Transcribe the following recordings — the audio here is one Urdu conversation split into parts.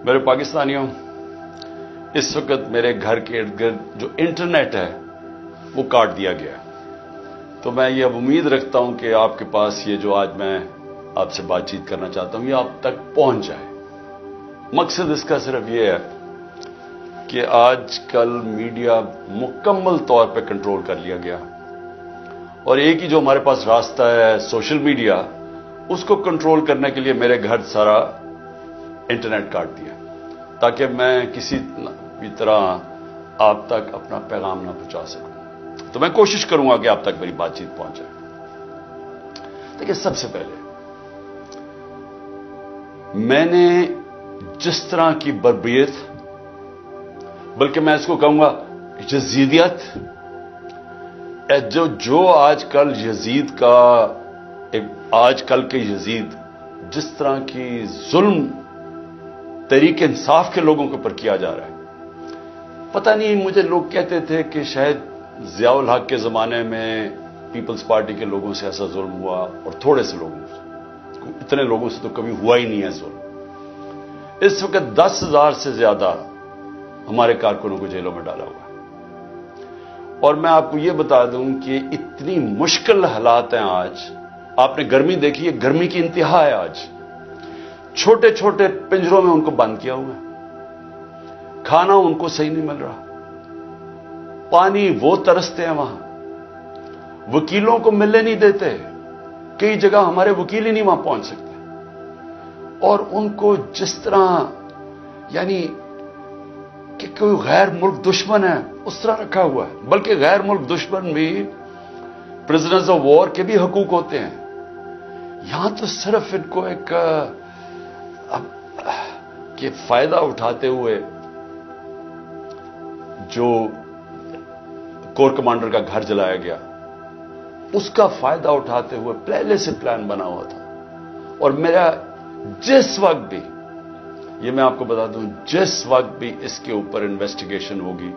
میرے پاکستانیوں، اس وقت میرے گھر کے ارد گرد جو انٹرنیٹ ہے وہ کاٹ دیا گیا ہے، تو میں یہ اب امید رکھتا ہوں کہ آپ کے پاس یہ جو آج میں آپ سے بات چیت کرنا چاہتا ہوں یہ آپ تک پہنچ جائے۔ مقصد اس کا صرف یہ ہے کہ آج کل میڈیا مکمل طور پہ کنٹرول کر لیا گیا، اور ایک ہی جو ہمارے پاس راستہ ہے سوشل میڈیا، اس کو کنٹرول کرنے کے لیے میرے گھر سارا انٹرنیٹ کاٹ دیا تاکہ میں کسی بھی طرح آپ تک اپنا پیغام نہ پہنچا سکوں۔ تو میں کوشش کروں گا کہ آپ تک میری بات چیت پہنچ جائے۔ دیکھیے، سب سے پہلے میں نے جس طرح کی بربریت، بلکہ میں اس کو کہوں گا یزیدیت، جو آج کل یزید کا آج کل کے یزید جس طرح کی ظلم تحریک انصاف کے لوگوں کے اوپر کیا جا رہا ہے، پتہ نہیں، مجھے لوگ کہتے تھے کہ شاید ضیاء الحق کے زمانے میں پیپلز پارٹی کے لوگوں سے ایسا ظلم ہوا، اور تھوڑے سے لوگوں سے، اتنے لوگوں سے تو کبھی ہوا ہی نہیں ہے ظلم۔ اس وقت 10,000 سے زیادہ ہمارے کارکنوں کو جیلوں میں ڈالا ہوا ہے، اور میں آپ کو یہ بتا دوں کہ اتنی مشکل حالات ہیں آج۔ آپ نے گرمی دیکھی ہے، گرمی کی انتہا ہے آج۔ چھوٹے چھوٹے پنجروں میں ان کو بند کیا ہوا ہے، کھانا ان کو صحیح نہیں مل رہا، پانی وہ ترستے ہیں وہاں، وکیلوں کو ملنے نہیں دیتے، کئی جگہ ہمارے وکیل ہی نہیں وہاں پہنچ سکتے، اور ان کو جس طرح یعنی کہ کوئی غیر ملک دشمن ہے اس طرح رکھا ہوا ہے۔ بلکہ غیر ملک دشمن بھی پرزنرز آف وار کے بھی حقوق ہوتے ہیں، یہاں تو صرف ان کو ایک کہ فائدہ اٹھاتے ہوئے جو کور کمانڈر کا گھر جلایا گیا، اس کا فائدہ اٹھاتے ہوئے پہلے سے پلان بنا ہوا تھا۔ اور میرا جس وقت بھی، یہ میں آپ کو بتا دوں، جس وقت بھی اس کے اوپر انویسٹیگیشن ہوگی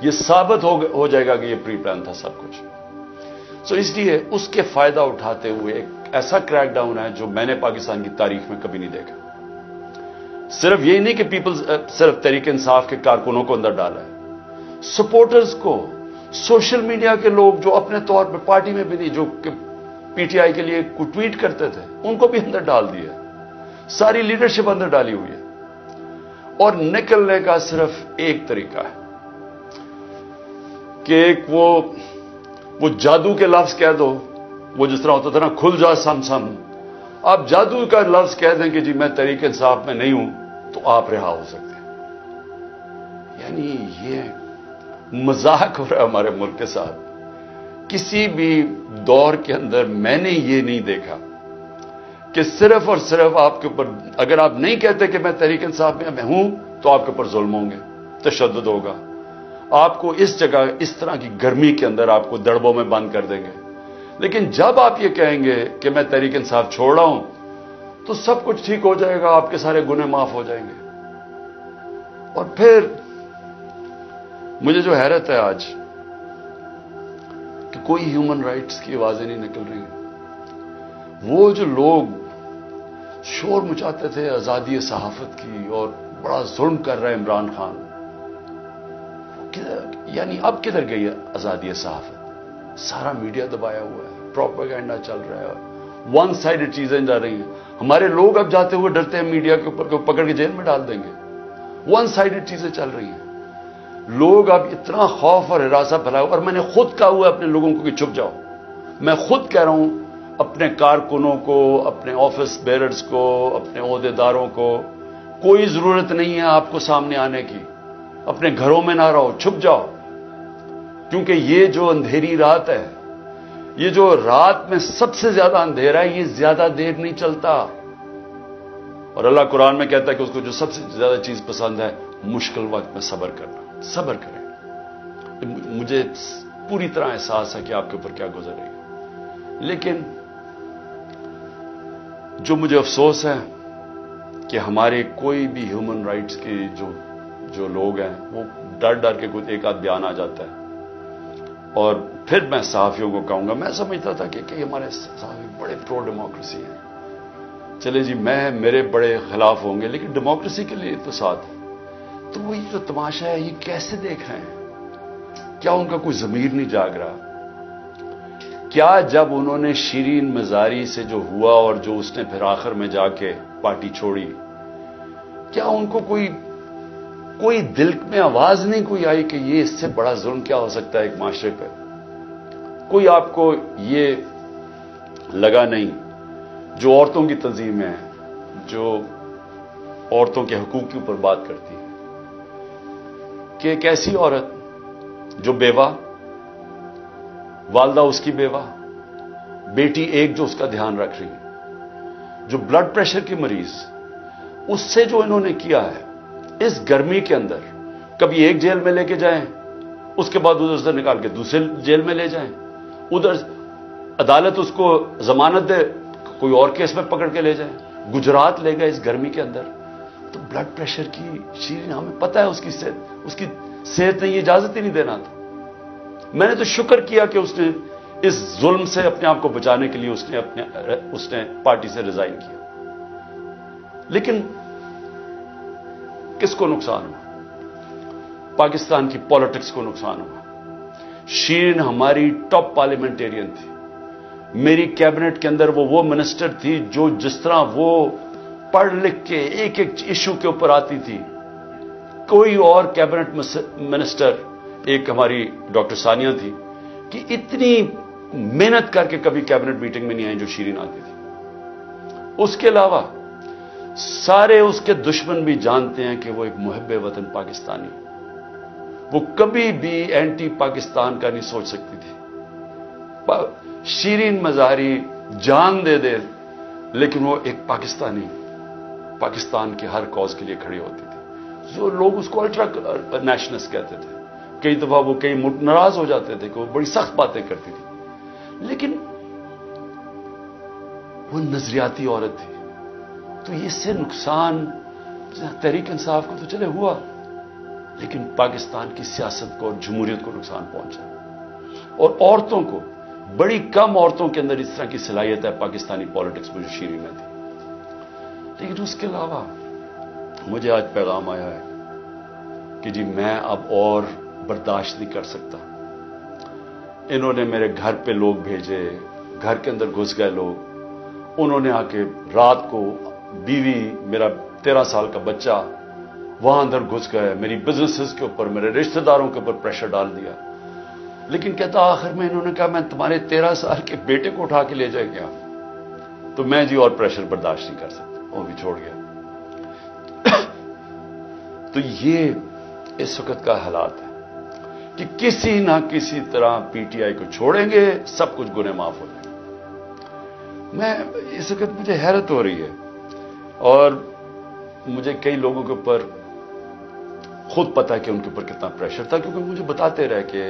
یہ ثابت ہو جائے گا کہ یہ پری پلان تھا سب کچھ۔ سو اس لیے اس کے فائدہ اٹھاتے ہوئے ایک ایسا کریک ڈاؤن ہے جو میں نے پاکستان کی تاریخ میں کبھی نہیں دیکھا۔ صرف یہی نہیں کہ صرف تحریک انصاف کے کارکنوں کو اندر ڈالا ہے، سپورٹرز کو، سوشل میڈیا کے لوگ جو اپنے طور پہ پارٹی میں بھی نہیں، جو کہ پی ٹی آئی کے لیے ٹویٹ کرتے تھے، ان کو بھی اندر ڈال دیا، ساری لیڈرشپ اندر ڈالی ہوئی ہے۔ اور نکلنے کا صرف ایک طریقہ ہے کہ ایک وہ جادو کے لفظ کہہ دو، وہ جس طرح ہوتا تھا نا، کھل جا سم سم، آپ جادو کا لفظ کہہ دیں کہ جی میں تحریک انصاف میں نہیں ہوں، تو آپ رہا ہو سکتے ہیں۔ یعنی یہ مذاق ہو رہا ہے ہمارے ملک کے ساتھ۔ کسی بھی دور کے اندر میں نے یہ نہیں دیکھا کہ صرف اور صرف آپ کے اوپر، اگر آپ نہیں کہتے کہ میں تحریک انصاف میں ہوں، تو آپ کے اوپر ظلم ہوں گے، تشدد ہوگا، آپ کو اس جگہ اس طرح کی گرمی کے اندر آپ کو دڑبوں میں بند کر دیں گے۔ لیکن جب آپ یہ کہیں گے کہ میں تحریک انصاف چھوڑ رہا ہوں، تو سب کچھ ٹھیک ہو جائے گا، آپ کے سارے گناہ معاف ہو جائیں گے۔ اور پھر مجھے جو حیرت ہے آج کہ کوئی ہیومن رائٹس کی آوازیں نہیں نکل رہی۔ وہ جو لوگ شور مچاتے تھے آزادی صحافت کی اور بڑا ظلم کر رہا ہے عمران خان، یعنی اب کدھر گئی ہے آزادی صحافت؟ سارا میڈیا دبایا ہوا ہے، پروپیگنڈا چل رہا ہے، ون سائیڈڈ چیزیں جا رہی ہیں۔ ہمارے لوگ اب جاتے ہوئے ڈرتے ہیں میڈیا کے اوپر کہ پکڑ کے جیل میں ڈال دیں گے۔ ون سائیڈڈ چیزیں چل رہی ہیں، لوگ اب اتنا خوف اور ہراساں پھیلایا ہوا۔ اور میں نے خود کہا ہوا اپنے لوگوں کو کہ چھپ جاؤ، میں خود کہہ رہا ہوں اپنے کارکنوں کو، اپنے آفس بیررز کو، اپنے عہدیداروں کو، کوئی ضرورت نہیں ہے آپ کو سامنے آنے کی، اپنے گھروں میں نہ رہو، چھپ جاؤ، کیونکہ یہ جو اندھیری رات ہے، یہ جو رات میں سب سے زیادہ اندھیرا ہے، یہ زیادہ دیر نہیں چلتا۔ اور اللہ قرآن میں کہتا ہے کہ اس کو جو سب سے زیادہ چیز پسند ہے، مشکل وقت میں صبر کرنا، صبر کریں۔ مجھے پوری طرح احساس ہے کہ آپ کے اوپر کیا گزر رہی ہے، لیکن جو مجھے افسوس ہے کہ ہمارے کوئی بھی ہیومن رائٹس کے جو لوگ ہیں، وہ ڈر ڈر کے کچھ ایک آدھ بیان آ جاتا ہے۔ اور پھر میں صحافیوں کو کہوں گا، میں سمجھتا تھا کہ ہمارے صحافی بڑے پرو ڈیموکریسی ہیں، چلے جی میرے بڑے خلاف ہوں گے لیکن ڈیموکریسی کے لیے تو ساتھ ہے. تو وہ یہ جو تماشا ہے یہ کیسے دیکھ رہے ہیں؟ کیا ان کا کوئی ضمیر نہیں جاگ رہا؟ کیا جب انہوں نے شیرین مزاری سے جو ہوا اور جو اس نے پھر آخر میں جا کے پارٹی چھوڑی، کیا ان کو کوئی دل میں آواز نہیں کوئی آئی کہ یہ اس سے بڑا ظلم کیا ہو سکتا ہے ایک معاشرے پہ؟ کوئی آپ کو یہ لگا نہیں جو عورتوں کی تنظیم ہے، جو عورتوں کے حقوق کے اوپر بات کرتی ہے، کہ ایک ایسی عورت جو بیوہ، والدہ اس کی بیوہ، بیٹی ایک جو اس کا دھیان رکھ رہی ہے، جو بلڈ پریشر کی مریض، اس سے جو انہوں نے کیا ہے اس گرمی کے اندر، کبھی ایک جیل میں لے کے جائیں، اس کے بعد ادھر سے نکال کے دوسرے جیل میں لے جائیں، ادھر عدالت اس کو ضمانت دے، کوئی اور کیس میں پکڑ کے لے جائیں، گجرات لے گئے اس گرمی کے اندر. تو بلڈ پریشر کی شیرین، ہمیں پتہ ہے اس کی صحت نے یہ اجازت ہی نہیں دینا تھا. میں نے تو شکر کیا کہ اس نے اس ظلم سے اپنے آپ کو بچانے کے لیے اس نے پارٹی سے ریزائن کیا. لیکن کس کو نقصان ہوا؟ پاکستان کی پالیٹکس کو نقصان ہوا. شیرین ہماری ٹاپ پارلیمنٹیرین تھی. میری کیبنٹ کے اندر وہ منسٹر تھی جو جس طرح وہ پڑھ لکھ کے ایک ایک ایشو کے اوپر آتی تھی، کوئی اور کیبنٹ منسٹر، ایک ہماری ڈاکٹر ثانیہ تھی کہ اتنی محنت کر کے کبھی کیبنٹ میٹنگ میں نہیں آئی جو شیرین آتی تھی. اس کے علاوہ سارے اس کے دشمن بھی جانتے ہیں کہ وہ ایک محب وطن پاکستانی، وہ کبھی بھی اینٹی پاکستان کا نہیں سوچ سکتی تھی. شیرین مزاری جان دے دے لیکن وہ ایک پاکستان کے ہر کاز کے لیے کھڑی ہوتی تھی. جو لوگ اس کو الٹرا نیشنلسٹ کہتے تھے، کئی دفعہ وہ کئی ناراض ہو جاتے تھے کہ وہ بڑی سخت باتیں کرتی تھی، لیکن وہ نظریاتی عورت تھی. تو اس سے نقصان تحریک انصاف کو تو چلے ہوا، لیکن پاکستان کی سیاست کو اور جمہوریت کو نقصان پہنچا. اور عورتوں کو، بڑی کم عورتوں کے اندر اس طرح کی صلاحیت ہے پاکستانی پالیٹکس میں جو شیرین میں تھی. لیکن اس کے علاوہ مجھے آج پیغام آیا ہے کہ جی میں اب اور برداشت نہیں کر سکتا. انہوں نے میرے گھر پہ لوگ بھیجے، گھر کے اندر گھس گئے لوگ. انہوں نے آ کے رات کو بیوی، میرا 13 سال کا بچہ وہاں اندر گھس گئے، میری بزنسز کے اوپر، میرے رشتہ داروں کے اوپر پریشر ڈال دیا. لیکن کہتا آخر میں انہوں نے کہا میں تمہارے 13 سال کے بیٹے کو اٹھا کے لے جائیں گے. تو میں جی اور پریشر برداشت نہیں کر سکتا، وہ بھی چھوڑ گیا. تو یہ اس وقت کا حالات ہے کہ کسی نہ کسی طرح پی ٹی آئی کو چھوڑیں گے، سب کچھ گناہ معاف ہو جائیں گے. میں اس وقت مجھے حیرت ہو رہی ہے، اور مجھے کئی لوگوں کے اوپر خود پتا ہے کہ ان کے اوپر کتنا پریشر تھا، کیونکہ مجھے بتاتے رہے کہ